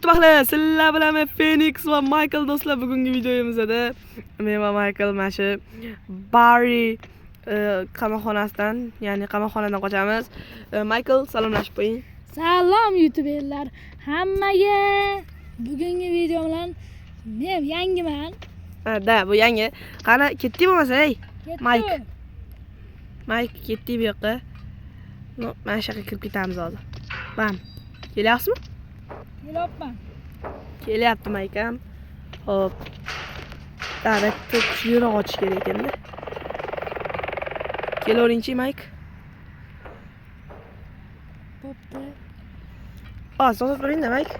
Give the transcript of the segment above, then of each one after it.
Tutmaqlar, sizlar bilan men Phoenix va Michael do'stlar, bugungi videomizda men va Michael mana shu Barry qamoqxonasidan, ya'ni qamoqxonadan qochamiz. Michael, salomlashib qo'ying. Salom YouTuberlar hammaga. Bugungi video bilan men yangiman. Da, bu yangi. Qani ketdik bo'lmasa, ey. Mike. Mike ketdik bu yoqqa. No, mana shu yoqqa kirib ketamiz hozir. Bam. Kelyapsizmi? Kelyapman. Kelyapti Mike ham. Hop. Darakda kuchliroq ochish kerak ekanda. Kelavering-chi Mike. Bo'pti. To'xtab turing-da Mike.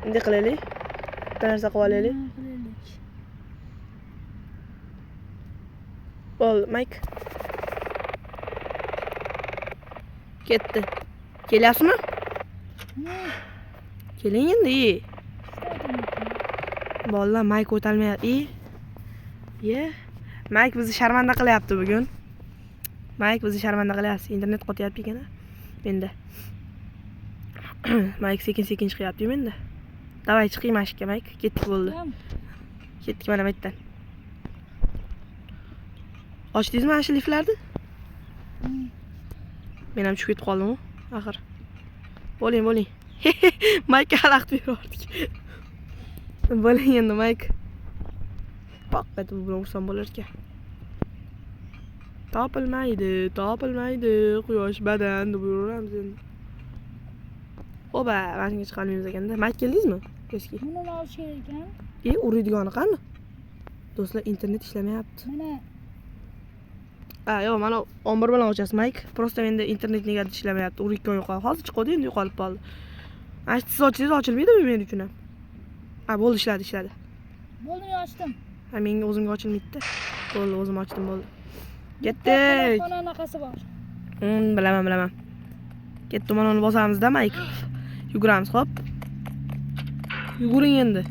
Bunday qilaylik. Bir narsa qilib olaylik. Bo'ldi, Mike. Ketdi. Kelyapsizmi? Keling endi. Bolalar, Mike o'talmayapti. Mike bizni sharmanda qilyapti bugun. Mike bizni sharmanda qilyapti. Internet qotyapti ekan. Menda. Mike sekin-sekin chiqyapti menda. Davay chiqing mashqqa Mike. Ketdik bo'ldi. Ketdik mana bu yerdan. Ochdingizmi mana shu liftlarni? Men ham tushib ketib qoldim-ku, axir. Bo'ling. Mike xalaqt berardik. Bo'ling endi Mike. Faqat bu bilan ursam bo'lar ekan. Topilmaydi. Quyosh badan deb yuraveramiz endi. Oba, mashinaga chiqolmaymiz ekanda. Mike keldingizmi? Eski. Buni olish kerak ekan. Uriydigani qani? Do'stlar, internet ishlamayapti. Mana. Yo'q, mana 11 bilan ochasiz Mike. Prosta menda internet negadir ishlamayapti. Urikkan yo'qoldi. Hozir chiqdi, endi yo'qolib qoldi. Mana siz ochingiz ochilmaydi men uchun ham. Bo'ldi, ishladi. Bo'ldi, ochdim. Menga o'zimga ochilmaydi-da. Bo'ldi, o'zim ochdim, bo'ldi. Ketdik. Xona anaqasi bor. Bilaman. Ketdi, mana uni bosamiz-da Mike. Yuguramiz, hop. Yuguring endi.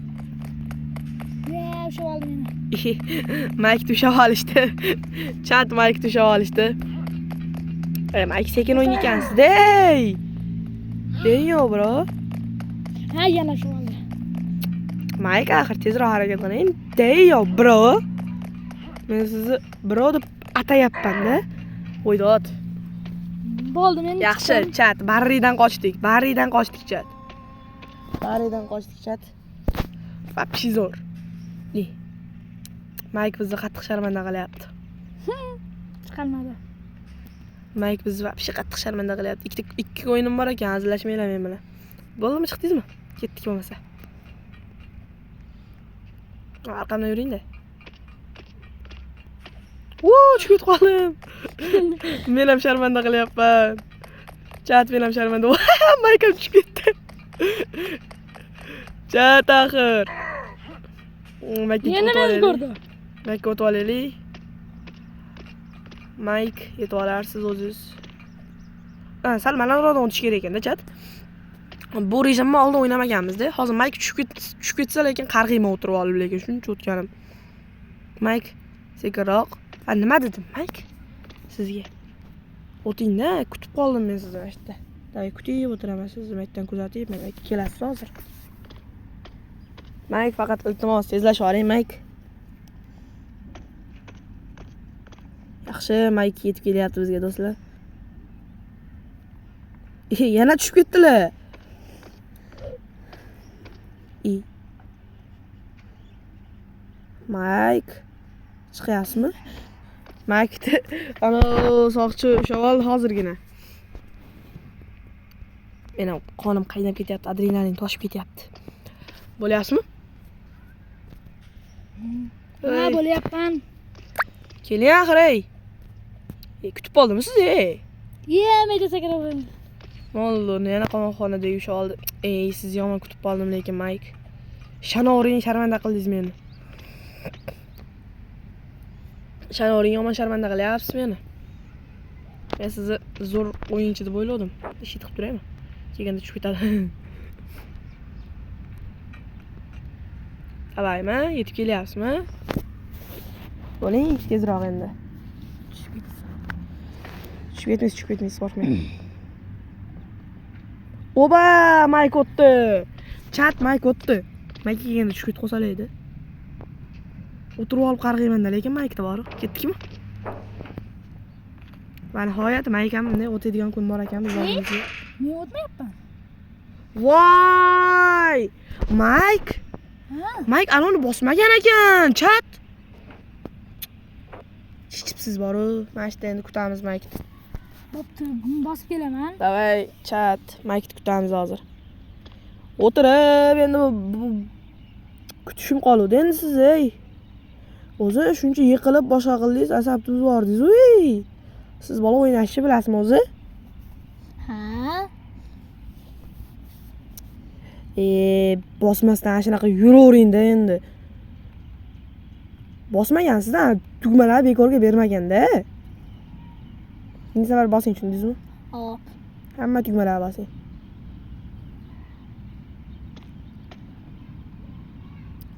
Ushlab oldim meni. Mike tushab olishdi. Chat Mike tushab olishdi. Mike sekin o'ynaykansiz. Deyyo, bro. Yana shu oldi. Mike axir tezroq harakat qiling. Deyyo, bro. Men sizni bro deb atayapman-da. Qo'ydot. Bo'ldi, men. Yaxshi, chat. Barridan qochdik, chat. Вообще zo'r. Mike bizni qattiq sharmanda qilyapti. Chiqolmadi. Mike bizni вообще qattiq sharmanda qilyapti. Ikki o'yinim bor ekan, hazillashmanglar men bilan. Bo'ldimi, chiqdingizmi? Ketdik bo'lmasa. Arqamdan yuring-da. Tushib qoldim. Men ham sharmanda qilyapman. Chat, men ham sharmanda. Mike ham tushib ketdi. Chat axir. Yana nima ko'rdi? Mike o'tib olaylik. Mike yetib olarsiz o'zingiz. Sal balandroqdan o'tish kerak ekanda, chat. Bu rejimni oldin o'ynamaganmiz-da. Hozir Mike tushib ketsa, lekin qarg'iyman o'tirib olib, lekin shuncha o'tganim. Mike, sekinroq. Nima dedim, Mike? Sizga. O'ting-da, kutib qoldim men sizni mana yerda. Davay kutib o'tiraman, sizni maytdan kuzatib, men kelasiz hozir. Mike, faqat iltimos tezlashib oling, Mike. Yaxshi, Mike yetib kelyapti bizga do'stlar. Yana tushib ketdilar. Mike, chiqyapsizmi? Mike, ana soqchi shavol hozirgina. Meni qonim qaynab ketyapti, adrenalin toshib ketyapti. Bo'lyapsizmi? Bo'lyapman. Keling axir, ey. Kutib qoldimmi siz, ey? Mega sakradim. Mollo, yana qamoqxonada usha oldi. Siz yomon kutib qoldim lekin Mike. Shanoring sharmanda qildingiz meni. Shanoring yomon sharmanda qilyapsiz meni. Men sizni zo'r o'yinchi deb o'yladim. Ish qilib turaymi? Kelganda tushib ketadi. Alaymi? Yetib kelyapsizmi? Bo'ling, tezroq endi. Tushib ketmaysiz, qo'rqmang. Oba, Mike o'tdi. Chat Mike o'tdi. Mike kelganda tushib qo'salaydi. O'tirib olib qarg'aymanda, lekin Mike'da bor. Ketdikmi? Va nihoyat Mike ham bunday o'tadigan kun bor ekan biz oldimizga. Men o'tmayapman. Voy! Mike! Ha, Mike alonni bosmagan ekan, chat. Chipsiz bor-ku. Mana shu endi kutamiz Mike'ni. bo'pti, bosib kelaman. Davay, chat. Mike'ni kutamiz hozir. O'tirib endi bu kutishim qoluvdi endi siz ey. O'zi shuncha yiqilib boshqa qildingiz, asabni buzordingiz. Uy! Siz bola o'ynashni bilasizmi o'zi? Ha, Bosmasdan shunaqa yuravering-da endi. Bosmagansiz-da, tugmalar bekorga bermaganda. Endi safar bosing, tushundingizmi? hop. Hamma tugmalar bosing.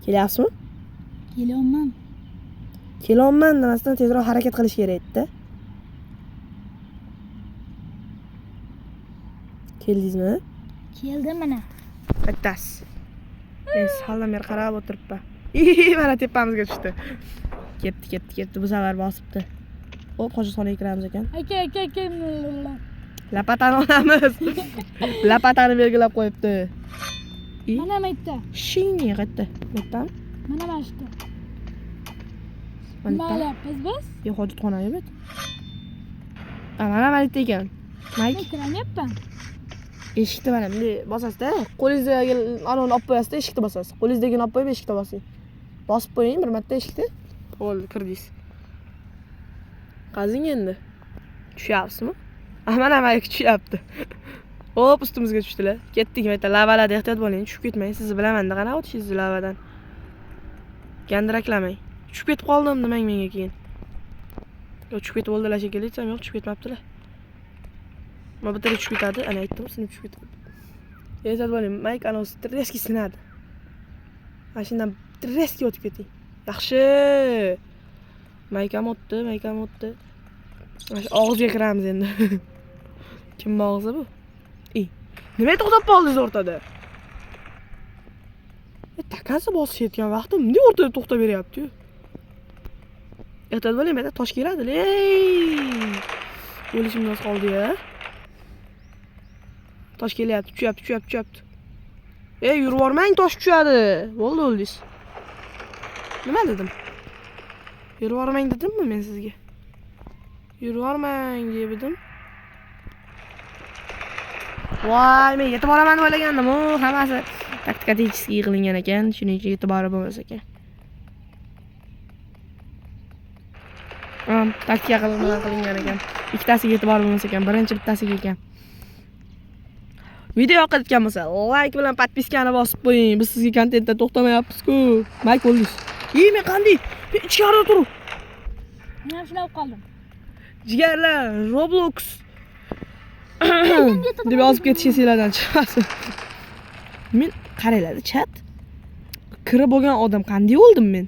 Kelyapsizmi? Kelyapman. Kelolman demasdan tezroq harakat qilish kerak edi-da. Keldingizmi? Keldim mana. Bittasi. Men saldan beri qarab o'tiribman. Mana tepamizga tushdi. Ketdi. Bu safar bosibdi. Hop, hojatxonaga kiramiz ekan. Aka. Lapatani olamiz. Lapatani belgilab qo'yibdi. Mana maytda. Shingga qaytdi. Bittami? Mana mashta. Mana Nima qilyapmiz biz? Yo'q, hojatxona yo'q. Mana maytda ekan. Men Mike, kiranyapman. eshikni mana bunday bosasiz-da. Qo'lingizdagi anoni olib qo'yasiz-da, eshikni bosasiz. Qo'lingizdagini olib qo'yib eshikni bosing. Bosib qo'ying bir marta eshikni. Bo'ldi, kirdingiz. Qazing endi. Tushyapsizmi? Mana Mike tushyapti. Hop, ustimizga tushdilar. Ketdik, mayta lavalarda ehtiyot bo'ling, tushib ketmang. Sizni bilaman-da, qanaqa o'tishingizni lavadan. Gandiraklamang. Tushib ketib qoldim demang menga keyin. Yo, tushib ketib bo'ldilar shekilli, aytsam yo'q, tushib ketmabdilar. Mana bitta tushib ketadi, ana aytdim, sinib tushib ketadi. Ehtiyot bo'ling, Mike ana stresski sinadi. Mana shundan stresski o'tib keting. Yaxshi. Mike ham o'tdi. Mana shu og'izga kiramiz endi. Kimning og'zi bu? Nima to'xtab qoldingiz o'rtada? Takasi bosishayotgan vaqtim bunday o'rtada to'xtab beryapti-yu. Ehtiyot bo'ling, mana tosh keladi. O'lishim noz qoldi-ya. Tosh kelyapti, tushyapti. Yurib bormang, tosh tushadi. Bo'ldi, o'ldingiz. Nima dedim? Yurib bormang dedimmi men sizga? Yurib bormang dedim. Voy, men yetib boraman deb o'ylagandim. Hammasi taktikatически qilingan ekan, shuning uchun yetib borib bo'lmas ekan. Taktika qilingan ekan. Ikkitasiga yetib borib bo'lmas ekan, birinchi bittasiga ekan. Video yoqayotgan bo'lsa, like bilan podpiskani bosib qo'ying. Biz sizga kontentda to'xtamayapmiz-ku. Mike bo'ldingiz. Men qanday? Men ichkarida turib. Men ham shunday qoldim. Jigarlar, Roblox deb yozib ketishingizlardan chiqasin. Men qaranglar, chat. Kirib bo'lgan odam qanday o'ldim men?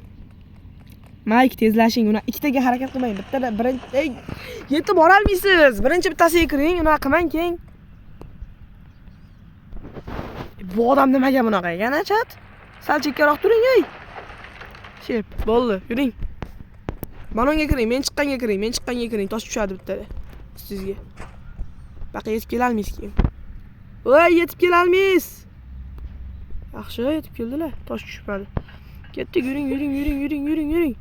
Mike tezlashing, uni ikkitaga harakat qilmang. Bittada birinchi yetib bora olmaysiz. Birinchi bittasiga kiring, uni qilmang keyin. Bu odam nimaga bunaqa ekan, chat? Sal chekkaroq turing, ey. Shep, bo'ldi, yuring. Balonga kiring, men chiqqanga kiring, tosh tushadi bittada. Sizga. Baqa yetib kela olmaysiz keyin. Voy, yetib kela olmaysiz. Yaxshi, yetib keldilar. Tosh tushmadi. Ketdik, yuring.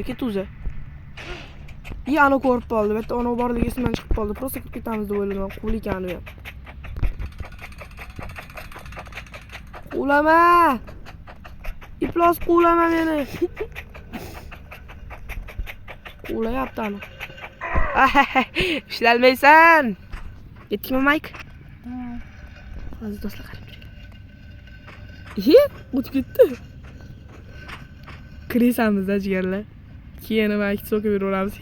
Ket o'za. Ana ko'rib qoldi. Bitta ona borligi esimdan chiqib qoldi. Prosta ketib ketamiz deb o'yladim. Qul ekan u ham. Qulama. Iplos qulama meni. Qulayapti ana. Ishlalmaysan. Yetdikmi, Mike? Tamam. Hozir do'stlar qarab turing. O'tib ketdi. Kirasamizda jigarlar. Keyin Mike so'kib yuraveramiz.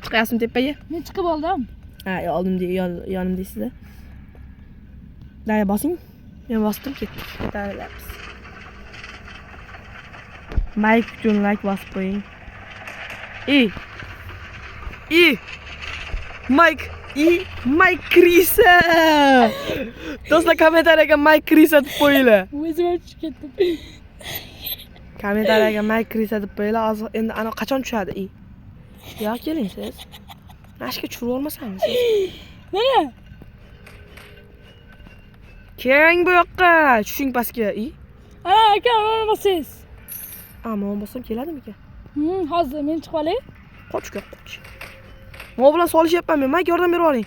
Chiqasizmi tepaga? Men chiqib oldim. Ha, yonimdaysizda. Daya bosing. Men bosdim, ketdik. Ketaveramiz. Mike uchun like bosib qo'ying. Mike, Mike Krisa. Do'stlar kommentariyaga Mike Krisa deb qo'yinglar. O'zim tushib ketdim. Kommentariyaga Mike Krisa deb qo'yinglar. Hozir endi ana qachon tushadi? Yo, keling siz. Mashqa tushirib olmasangiz siz. Mana. Keling bu yoqqa, tushing pastga. Ana aka, mana bosiz. Men bo'lsam keladimi aka? Hozir men chiqib olay. Qoch. Men bilan solishyapman men. Mike yordam berib oling.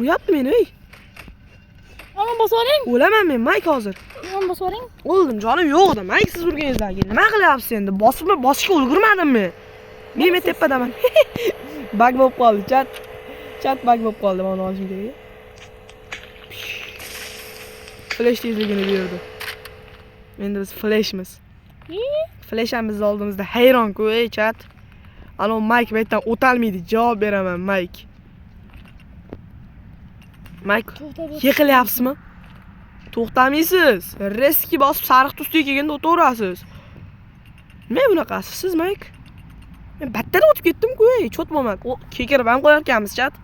Uyapti meni, Ana bosib oling. O'laman men Mike hozir. Ana bosib oling. O'ldim, jonim yo'q edi. Mike siz urganingizdan keyin nima qilyapsiz endi? Bosishga ulgurmadimmi? Men tepadaman. Bug bo'lib qoldi, chat bug bo'lib qoldi. Mana olishim kerak. Flash tezligini berdi. Endi biz flashmiz. Flashamizni oldimizda hayron-ku, chat. Ana Mike bu yerdan o'talmaydi, javob beraman Mike. Mike, yiqilyapsizmi? To'xtamaysiz. Reski bosib sariq tusga kelganda o'taverasiz. Nima bunaqasiz siz, Mike? Men battar o'tib ketdim-ku, chot bo'lmadi. Kekirib ham qo'yarkanmiz, chat.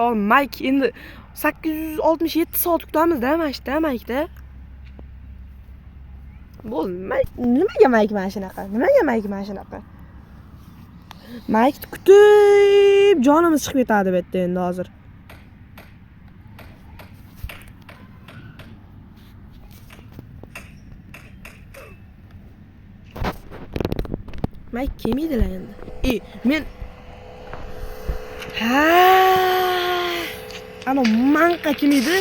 Hozir Mike endi 867 soat kutamiz-da, mashda, Mike-da. Bo'ldi, Mike, nimaga Mike mana shunaqa? Mike kutib jonimiz chiqib ketadi bu yerda endi hozir. Mike kelmaydilar endi. Men ana manqa kelmaydi.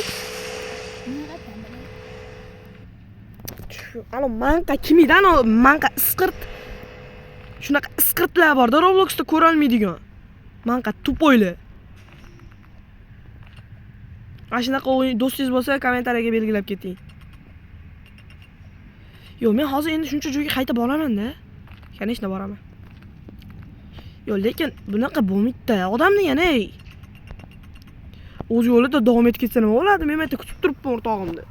Ana manqa isqirt. Shunaqa isqirtlar bor-da Robloxda ko'ra olmaydigan. Manqa tupoylar. Mana shunaqa do'stingiz bo'lsa kommentariyaga belgilab keting. Yo'q, men hozir endi shuncha joyga qaytib boraman-da. Конечно, boraman. Yo'q, lekin bunaqa bo'lmaydi-da. Odamni yana o'z yo'lida davom etib ketsa nima bo'ladi? Men yerda kutib turibman o'rtog'imni.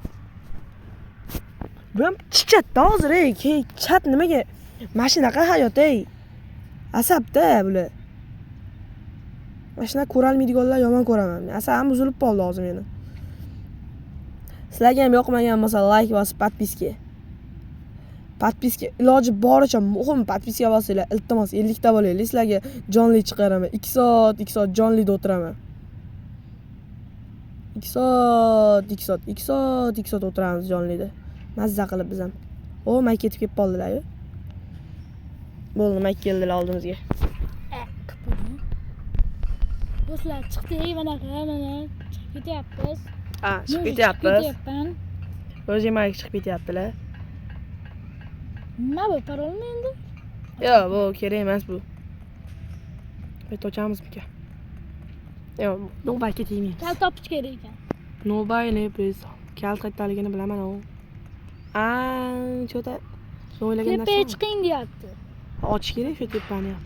Bu ham chichatda hozir, chat nimaga? Mashinaqa hayot, asabda bular. Mashina ko'rolmaydiganlar yomon ko'raman. Men asabim buzilib qoldi hozir meni. Sizlarga ham yoqmagan bo'lsa like bosib podpiska. Iloji boricha muhim podpiska bosinglar. Iltimos 50 ta bo'laylik. Sizlarga jonli chiqaraman. 2 soat jonlida o'tiraman. 2 soat o'tiramiz jonlida. Mazza qilib biz ham. Mike ketib qoldilar-ku. Bo'ldi, Mike keldilar oldimizga. Do'stlar, chiqdik mana chiqib ketyapmiz. Chiqib ketyapmiz. O'zi Mike chiqib ketyaptilar. Nima bu, parolmi endi? Yo'q, bu kerak emas bu. Bet ochamiz-mi? Yo'q, nobay tegmaymiz. Kal topish kerak ekan. Nobayni biz kal qaytaligini bilaman u. Chota o'ylagan narsa. Tepaga chiqing deyapti. Ochish kerak shu tepani ham.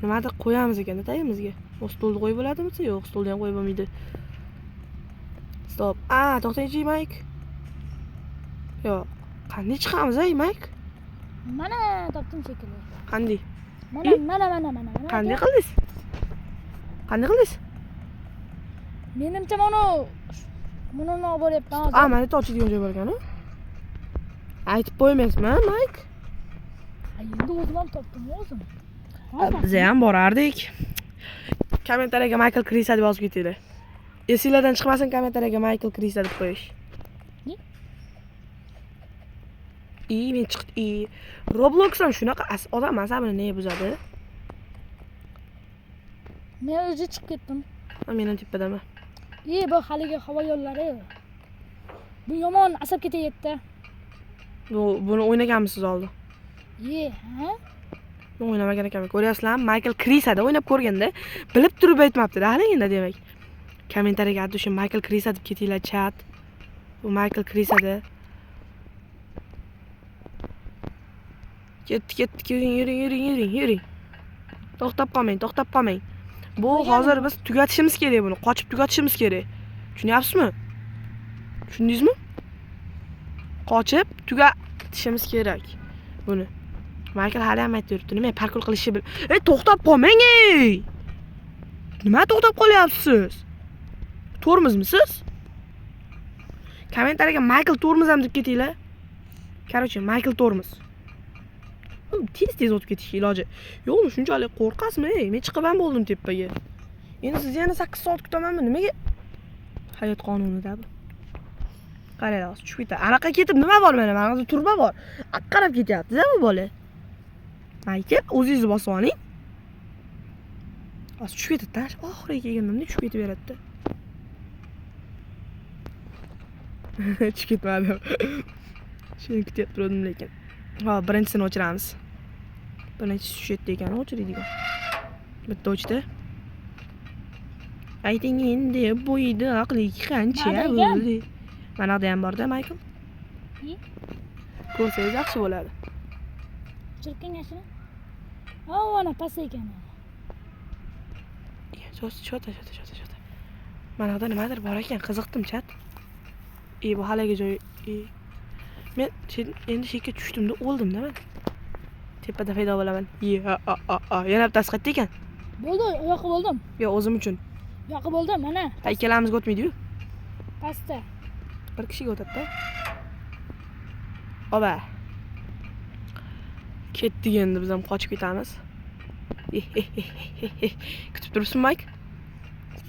Nimadir qo'yamiz ekan tagimizga. Stolni qo'yib bo'ladimi? Yo'q, stolni ham qo'yib bo'lmaydi. Stop. To'xtaychi, Mike. Yo'q. Qanday chiqamiz, Mike? Mana topdim shekilli. Qanday? Mana. Qanday qildingiz? Menimcha buni olib boryapman hozir. Mana bitta ochadigan joy bor ekan-ku. Aytib qo'ymaysizmi, Mike? Endi o'zim ham topdim, o'zim. Biz ham borardik. Kommentariyaga Michael Krisa deb yozib ketinglar. Esinglardan chiqmasin kommentariyaga Michael Krisa deb qo'yish. Men chiqdi. Roblox ham shunaqa odam asabini ne buzadi? Men o'zi chiqib ketdim. Men tepadaman. Bu haligi havo yo'llari. Bu yomon asab ketayapti. Buni o'ynaganmisiz oldin? Ha? Men o'ynamagan ekanman. Ko'ryapsizlarmi? Michael Krisada o'ynab ko'rganda, bilib turib aytmabdi-da, haligida demak. Kommentariyaga o'sha Michael Krisa deb ketinglar, chat. Bu Michael Krisada. Ketdi, yuring. To'xtab qolmang. Bu hozir biz tugatishimiz kerak buni. Qochib tugatishimiz kerak. Tushunyapsizmi? Tushundingizmi? Qochib tugatishimiz kerak buni. Michael hali ham aytib yuribdi. Nima parkour qilishni bil. Ey, to'xtab qolmang, ey. Nima to'xtab qolyapsiz? Tormozmisiz? Kommentariyaga Michael tormoz ham deb ketinglar. Короче, Michael tormoz. Tez o'tib ketish iloji. Yo'qmi, shunchalik qo'rqasizmi? Ey, men chiqib ham bo'ldim tepaga. Endi siz yana 8 soat kutamanmi? Nimaga? Hayot qonunida bu. Qaranglar, tushib ketadi. Anaqa ketib nima bor mana? Mana turba bor. Qarab ketyapti-da bu bola. Michael, o'zingizni bosib oling. Hozir tushib ketadi-da. Oxiriga kelganda tushib ketib beradi-da. Tushib ketmadi. Shuni kutib turdim lekin. Ha, birinchisini o'chiramiz. Birinchi tushdi ekan, o'chiradigan. Bitta o'chdi. Ayting endi bo'yida aqli qancha bo'ldi? Mana da ham bor-da, Michael. Ko'rsangiz yaxshi bo'ladi. Chirkin yashini. Ana past ekan. Shota. Mana da nimadir bor ekan, qiziqdim chat. Bu haligi joy. Men endi shekka tushdimda o'ldimda men. Tepada paydo bo'laman. Yana bittasi qayerda ekan? Bo'ldi, yo'q bo'ldim. Yo, o'zim uchun. Yo'q bo'ldim, mana. Ikkalamizga o'tmaydi-yu. Pastda. Bir kishiga o'tadi-da. Oba. Ketdik endi, biz ham qochib ketamiz. Kutib turibsizmi, Mike?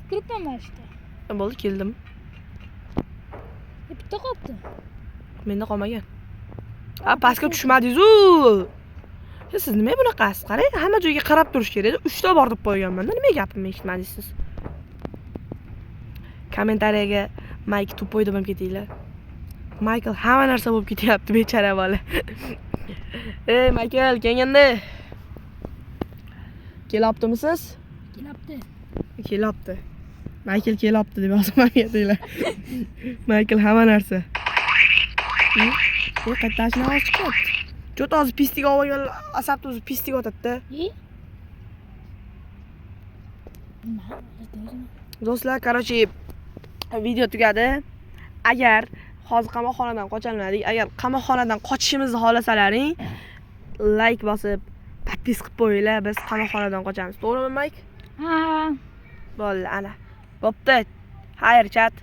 Turibman mana ishda. Bo'ldi, keldim. Bitta qolibdi. Menda qolmagan. Pastga tushmadingiz-u. Siz nima bunaqasiz? Qarang, hamma joyga qarab turish kerak. 3 ta bor deb qo'yganman-da. Nima gapimni eshitmadingiz? Kommentariyaga Mike tupoy deb ham ketinglar. Michael hamma narsa bo'lib ketyapti, bechara bola. Ey, Michael, kelganda. Kelaptimisiz? Kelapti. Michael kelapti deb yozaman ketinglar. Michael hamma narsa. Qaytashni ovoz chiqyapti. Jo't hozir pistiga olgan asabni o'zi pistiga o'tadi-da. Do'stlar, короче, video tugadi. Agar hozir qamoqxonadan qochilmadik, agar qamoqxonadan qochishimizni xohlasalaring, like bosib, podpis qilib qo'yinglar. Biz qamoqxonadan qochamiz. To'g'rimi, Mike? Ha. Bo'ldi, ana. Bo'pti. Xayr, chat.